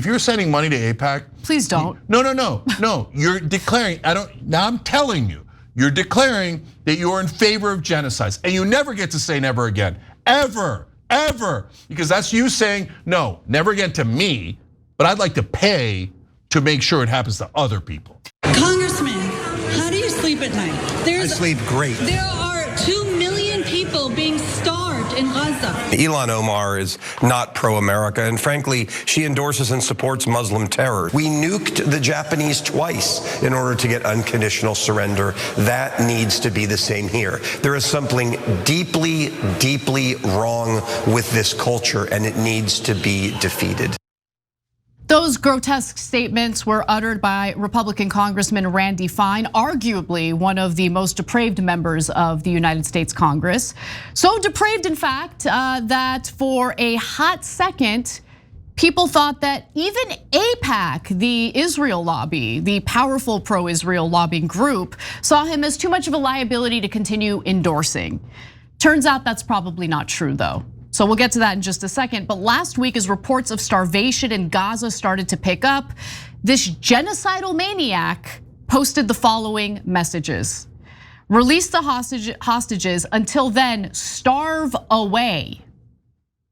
If you're sending money to AIPAC, please don't. No. You're declaring. Now I'm telling you, you're declaring that you are in favor of genocides, and you never get to say never again, ever, because that's you saying no, never again to me. But I'd like to pay to make sure it happens to other people. Congressman, how do you sleep at night? I sleep great. There are 2 million people being starved in Gaza. Ilhan Omar is not pro-America, and frankly, she endorses and supports Muslim terror. We nuked the Japanese twice in order to get unconditional surrender. That needs to be the same here. There is something deeply, deeply wrong with this culture, and it needs to be defeated. Those grotesque statements were uttered by Republican Congressman Randy Fine, arguably one of the most depraved members of the United States Congress. So depraved, in fact, that for a hot second, people thought that even AIPAC, the Israel lobby, the powerful pro-Israel lobbying group, saw him as too much of a liability to continue endorsing. Turns out that's probably not true, though. So we'll get to that in just a second. But last week, as reports of starvation in Gaza started to pick up, this genocidal maniac posted the following messages: release the hostages, until then, starve away.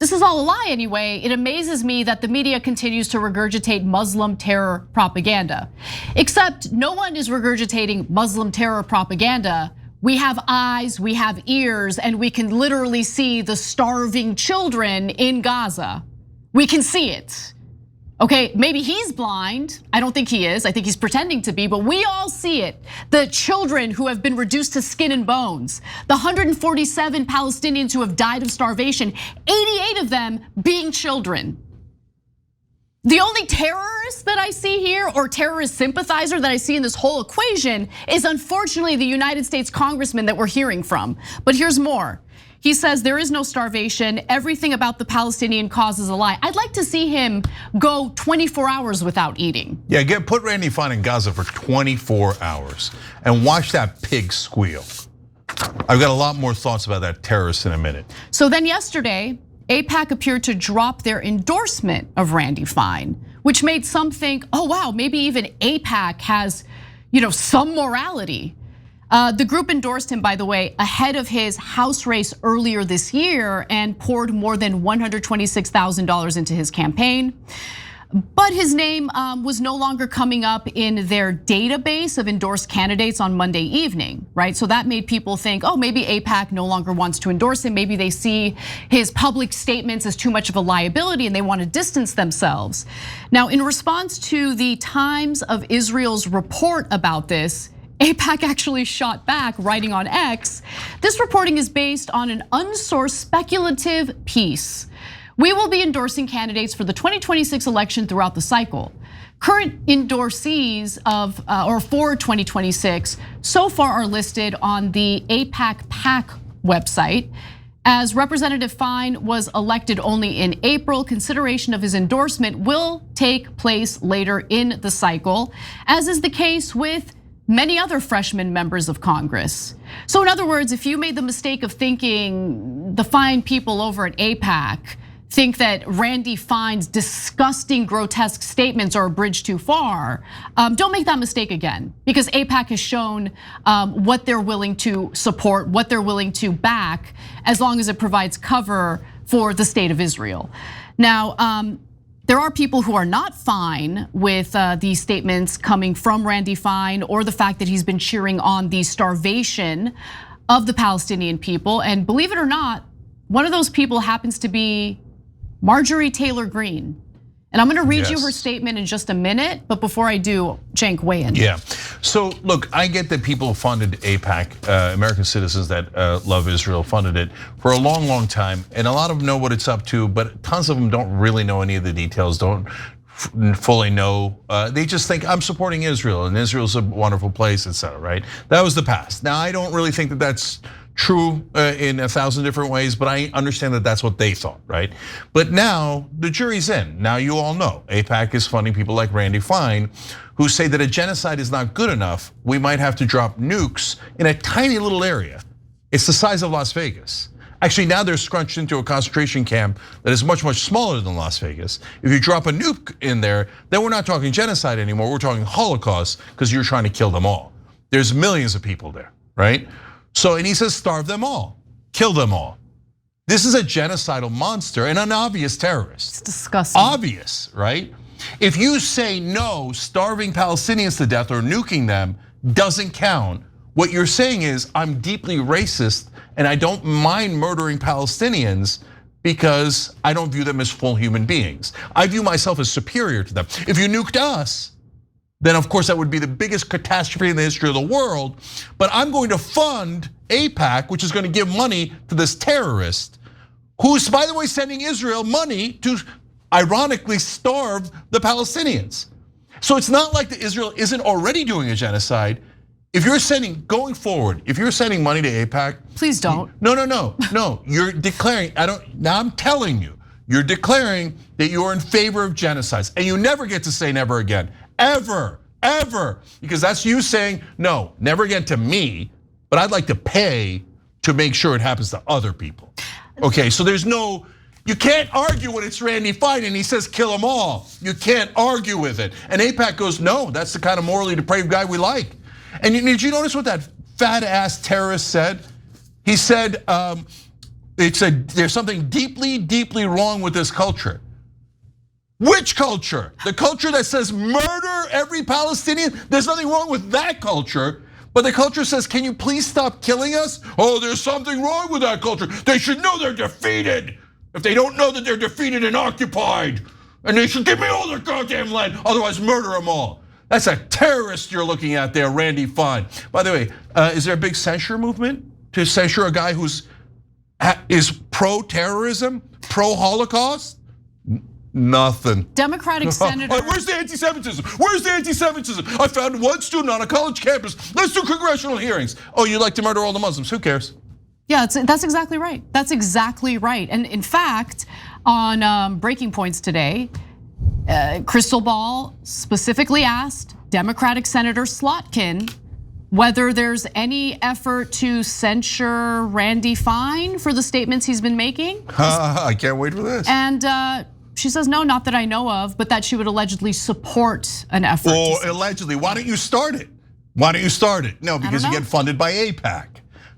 This is all a lie anyway. It amazes me that the media continues to regurgitate Muslim terror propaganda. Except no one is regurgitating Muslim terror propaganda. We have eyes, we have ears, and we can literally see the starving children in Gaza. We can see it. Okay, maybe he's blind. I don't think he is. I think he's pretending to be, but we all see it. The children who have been reduced to skin and bones. The 147 Palestinians who have died of starvation, 88 of them being children. The only terrorist that I see here, or terrorist sympathizer that I see in this whole equation, is unfortunately the United States Congressman that we're hearing from. But here's more. He says there is no starvation. Everything about the Palestinian cause is a lie. I'd like to see him go 24 hours without eating. Yeah, put Randy Fine in Gaza for 24 hours and watch that pig squeal. I've got a lot more thoughts about that terrorist in a minute. So then yesterday, AIPAC appeared to drop their endorsement of Randy Fine, which made some think, oh wow, maybe even AIPAC has some morality. The group endorsed him, by the way, ahead of his House race earlier this year and poured more than $126,000 into his campaign. But his name was no longer coming up in their database of endorsed candidates on Monday evening, right? So that made people think, oh, maybe AIPAC no longer wants to endorse him. Maybe they see his public statements as too much of a liability and they want to distance themselves. Now, in response to the Times of Israel's report about this, AIPAC actually shot back, writing on X, this reporting is based on an unsourced speculative piece. We will be endorsing candidates for the 2026 election throughout the cycle. Current endorsees for 2026 so far are listed on the AIPAC website. As Representative Fine was elected only in April, consideration of his endorsement will take place later in the cycle, as is the case with many other freshman members of Congress. So in other words, if you made the mistake of thinking the fine people over at AIPAC think that Randy Fine's disgusting, grotesque statements are a bridge too far, don't make that mistake again, because AIPAC has shown what they're willing to support, what they're willing to back, as long as it provides cover for the state of Israel. Now, there are people who are not fine with these statements coming from Randy Fine or the fact that he's been cheering on the starvation of the Palestinian people. And believe it or not, one of those people happens to be Marjorie Taylor Greene. And I'm gonna read you her statement in just a minute, but before I do, Cenk, weigh in. Yeah, so look, I get that people funded AIPAC, American citizens that love Israel funded it for a long, long time. And a lot of them know what it's up to, but tons of them don't really know any of the details, don't fully know. They just think I'm supporting Israel and Israel's a wonderful place, etc. Right? That was the past. Now, I don't really think that that's true in 1,000 different ways, but I understand that that's what they thought, right? But now the jury's in. Now you all know AIPAC is funding people like Randy Fine, who say that a genocide is not good enough. We might have to drop nukes in a tiny little area. It's the size of Las Vegas. Actually, now they're scrunched into a concentration camp that is much, much smaller than Las Vegas. If you drop a nuke in there, then we're not talking genocide anymore, we're talking Holocaust, because you're trying to kill them all. There's millions of people there, right? So, and he says starve them all, kill them all. This is a genocidal monster and an obvious terrorist. It's disgusting. Obvious, right? If you say no, starving Palestinians to death or nuking them doesn't count, what you're saying is I'm deeply racist and I don't mind murdering Palestinians because I don't view them as full human beings. I view myself as superior to them. If you nuked us, then of course that would be the biggest catastrophe in the history of the world. But I'm going to fund AIPAC, which is going to give money to this terrorist, who's, by the way, sending Israel money to ironically starve the Palestinians. So it's not like Israel isn't already doing a genocide. If you're sending, going forward, if you're sending money to AIPAC. Please don't. No, you're declaring, now I'm telling you, you're declaring that you're in favor of genocides and you never get to say never again. Ever, because that's you saying, no, never again to me, but I'd like to pay to make sure it happens to other people. Okay, so there's no, you can't argue when it's Randy Fine and he says kill them all. You can't argue with it. And AIPAC goes, no, that's the kind of morally depraved guy we like. And did you notice what that fat ass terrorist said? He said, there's something deeply, deeply wrong with this culture. Which culture? The culture that says murder every Palestinian? There's nothing wrong with that culture. But the culture says, can you please stop killing us? Oh, there's something wrong with that culture. They should know they're defeated. If they don't know that they're defeated and occupied, and they should give me all their goddamn land, otherwise murder them all. That's a terrorist you're looking at there, Randy Fine. By the way, is there a big censure movement to censure a guy who's is pro-terrorism, pro-Holocaust? Nothing. Democratic senator. Where's the anti-Semitism? Where's the anti-Semitism? I found one student on a college campus. Let's do congressional hearings. Oh, you like to murder all the Muslims? Who cares? Yeah, that's exactly right. That's exactly right. And in fact, on Breaking Points today, Crystal Ball specifically asked Democratic Senator Slotkin whether there's any effort to censure Randy Fine for the statements he's been making. I can't wait for this. And she says, no, not that I know of, but that she would allegedly support an effort. Oh, allegedly, why don't you start it? Why don't you start it? No, because you get funded by AIPAC.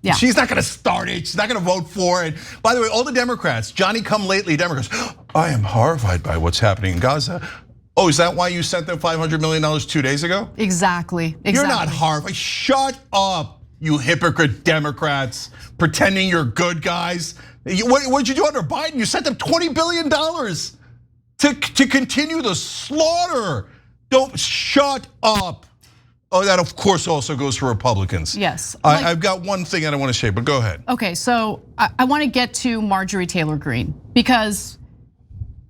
Yeah. She's not gonna start it, she's not gonna vote for it. By the way, all the Democrats, Johnny come lately Democrats, I am horrified by what's happening in Gaza. Oh, is that why you sent them $500 million 2 days ago? Exactly. You're not horrified, shut up, you hypocrite Democrats, pretending you're good guys. What did you do under Biden? You sent them $20 billion to continue the slaughter. Don't, shut up. Oh, that of course also goes for Republicans. Yes. I've got one thing I don't want to say, but go ahead. Okay, so I want to get to Marjorie Taylor Greene because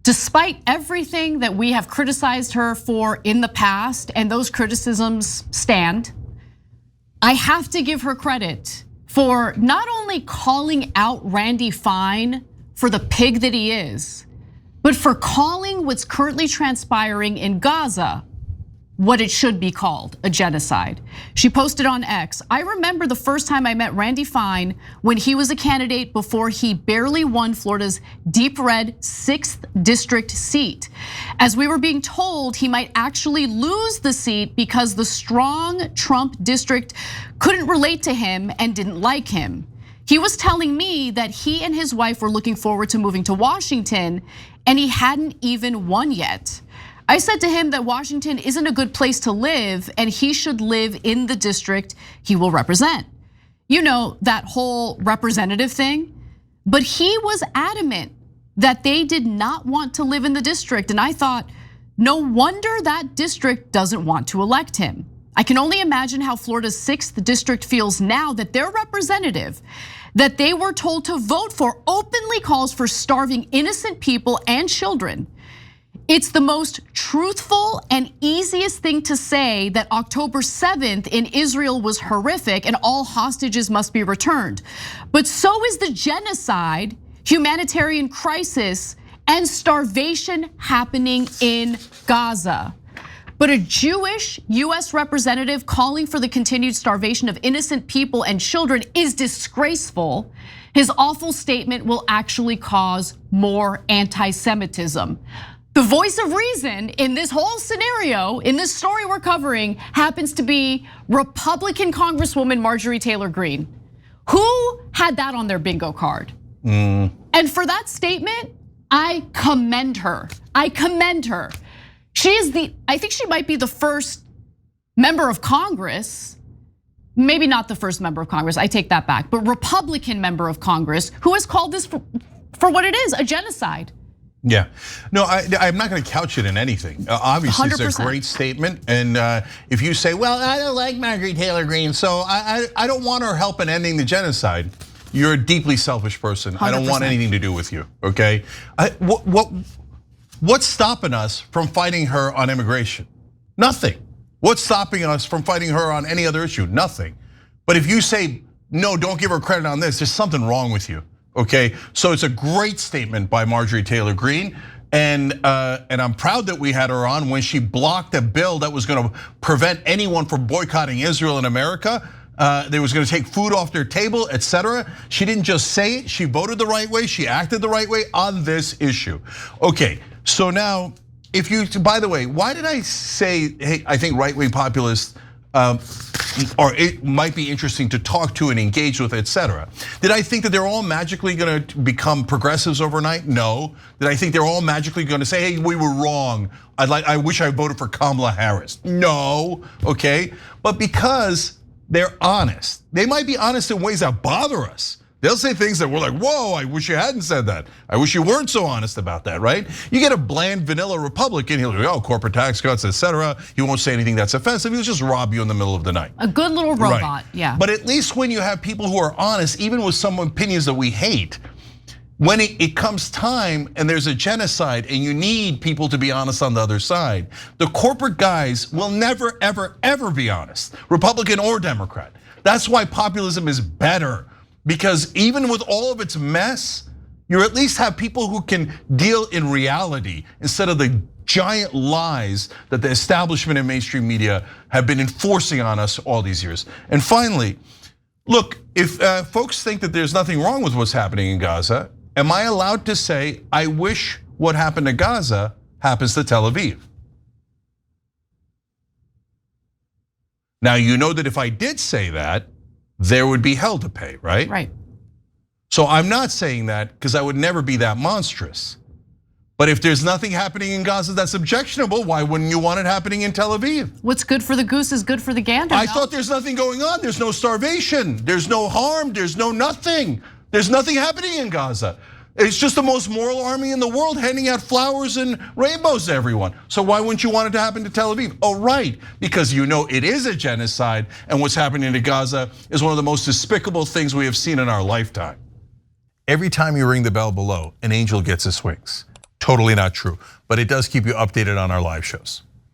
despite everything that we have criticized her for in the past, and those criticisms stand, I have to give her credit for not only calling out Randy Fine for the pig that he is, but for calling what's currently transpiring in Gaza what it should be called, a genocide. She posted on X, I remember the first time I met Randy Fine when he was a candidate before he barely won Florida's deep red 6th district seat. As we were being told he might actually lose the seat because the strong Trump district couldn't relate to him and didn't like him. He was telling me that he and his wife were looking forward to moving to Washington and he hadn't even won yet. I said to him that Washington isn't a good place to live and he should live in the district he will represent. You know, that whole representative thing, but he was adamant that they did not want to live in the district. And I thought, no wonder that district doesn't want to elect him. I can only imagine how Florida's 6th district feels now that their representative that they were told to vote for openly calls for starving innocent people and children. It's the most truthful and easiest thing to say that October 7th in Israel was horrific and all hostages must be returned. But so is the genocide, humanitarian crisis, and starvation happening in Gaza. But a Jewish US representative calling for the continued starvation of innocent people and children is disgraceful. His awful statement will actually cause more anti-Semitism. The voice of reason in this whole scenario, in this story we're covering, happens to be Republican Congresswoman Marjorie Taylor Greene. Who had that on their bingo card? And for that statement, I commend her. I commend her. She is I think she might be the first member of Congress, maybe not the first member of Congress, I take that back, but Republican member of Congress who has called this for what it is, a genocide. Yeah, no, I'm not going to couch it in anything. Obviously, 100%. It's a great statement, and if you say, "Well, I don't like Marjorie Taylor Greene, so I don't want her help in ending the genocide," you're a deeply selfish person. 100%. I don't want anything to do with you. Okay, what's stopping us from fighting her on immigration? Nothing. What's stopping us from fighting her on any other issue? Nothing. But if you say no, don't give her credit on this, there's something wrong with you. Okay, so it's a great statement by Marjorie Taylor Greene, and I'm proud that we had her on when she blocked a bill that was going to prevent anyone from boycotting Israel in America. They was going to take food off their table, etc. She didn't just say it; she voted the right way, she acted the right way on this issue. Okay, so now, if you, by the way, why did I say, hey, I think right-wing populists? Or it might be interesting to talk to and engage with, etc. Did I think that they're all magically going to become progressives overnight? No. Did I think they're all magically going to say, hey, we were wrong. I wish I voted for Kamala Harris. No, okay? But because they're honest, they might be honest in ways that bother us. They'll say things that we're like, whoa, I wish you hadn't said that. I wish you weren't so honest about that, right? You get a bland vanilla Republican, he'll go, oh, corporate tax cuts, etc. He won't say anything that's offensive, he'll just rob you in the middle of the night. A good little robot, right. Yeah. But at least when you have people who are honest, even with some opinions that we hate, when it comes time and there's a genocide and you need people to be honest on the other side, the corporate guys will never, ever, ever be honest, Republican or Democrat. That's why populism is better. Because even with all of its mess, you at least have people who can deal in reality instead of the giant lies that the establishment and mainstream media have been enforcing on us all these years. And finally, look, if folks think that there's nothing wrong with what's happening in Gaza, am I allowed to say, I wish what happened to Gaza happens to Tel Aviv? Now, you know that if I did say that, there would be hell to pay, right? Right. So I'm not saying that because I would never be that monstrous. But if there's nothing happening in Gaza that's objectionable, why wouldn't you want it happening in Tel Aviv? What's good for the goose is good for the gander. I thought there's nothing going on. There's no starvation. There's no harm. There's no nothing. There's nothing happening in Gaza. It's just the most moral army in the world handing out flowers and rainbows to everyone. So why wouldn't you want it to happen to Tel Aviv? Oh, right, because you know it is a genocide and what's happening to Gaza is one of the most despicable things we have seen in our lifetime. Every time you ring the bell below, an angel gets his wings. Totally not true, but it does keep you updated on our live shows.